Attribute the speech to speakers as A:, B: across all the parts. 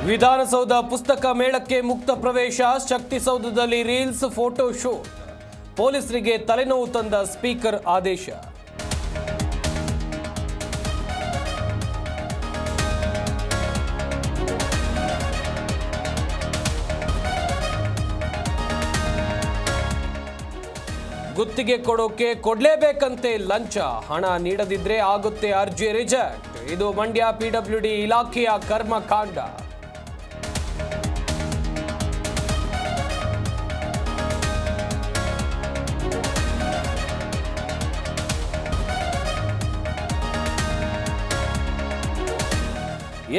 A: ವಿಧಾನಸೌಧ ಪುಸ್ತಕ ಮೇಳಕ್ಕೆ ಮುಕ್ತ ಪ್ರವೇಶ, ಶಕ್ತಿಸೌಧದಲ್ಲಿ ರೀಲ್ಸ್ ಫೋಟೋ ಶೂಟ್. ಪೊಲೀಸರಿಗೆ ತಲೆನೋವು ತಂದ ಸ್ಪೀಕರ್ ಆದೇಶ. ಗುತ್ತಿಗೆ ಕೊಡೋಕೆ ಕೊಡ್ಲೇಬೇಕಂತೆ ಲಂಚ, ಹಣ ನೀಡದಿದ್ರೆ ಆಗುತ್ತೆ ಅರ್ಜಿ ರಿಜೆಕ್ಟ್. ಇದು ಮಂಡ್ಯ ಪಿಡಬ್ಲ್ಯೂಡಿ ಇಲಾಖೆಯ ಕರ್ಮಕಾಂಡ.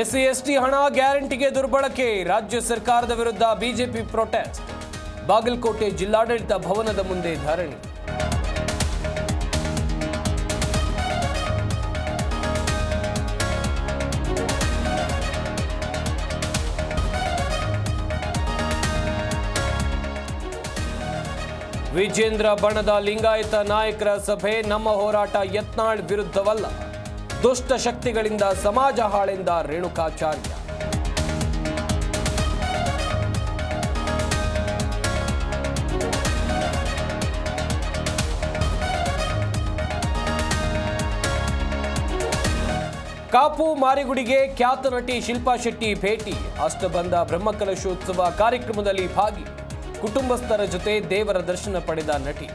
A: ಎಸ್ಸಿ ಎಸ್ಟಿ ಹಣ ಗ್ಯಾರಂಟಿಗೆ ದುರ್ಬಳಕೆ, ರಾಜ್ಯ ಸರ್ಕಾರದ ವಿರುದ್ಧ ಬಿಜೆಪಿ ಪ್ರೊಟೆಸ್ಟ್. ಬಾಗಲಕೋಟೆ ಜಿಲ್ಲಾಡಳಿತ ಭವನದ ಮುಂದೆ ಧರಣಿ. ವಿಜೇಂದ್ರ ಬಣದ ಲಿಂಗಾಯತ ನಾಯಕರ ಸಭೆ, ನಮ್ಮ ಹೋರಾಟ ಯತ್ನಾಳ್ ವಿರುದ್ಧವಲ್ಲ, ದುಷ್ಟ ಶಕ್ತಿಗಳಿಂದ ಸಮಾಜ ಹಾಳೆಂದ ರೇಣುಕಾಚಾರ್ಯ. ಕಾಪು ಮಾರಿಗುಡಿಗೆ ಖ್ಯಾತ ನಟಿ ಶಿಲ್ಪಾ ಶೆಟ್ಟಿ ಭೇಟಿ, ಅಷ್ಟಬಂಧ ಬ್ರಹ್ಮಕಲಶೋತ್ಸವ ಕಾರ್ಯಕ್ರಮದಲ್ಲಿ ಭಾಗಿ, ಕುಟುಂಬಸ್ಥರ ಜೊತೆ ದೇವರ ದರ್ಶನ ಪಡೆದ ನಟಿ.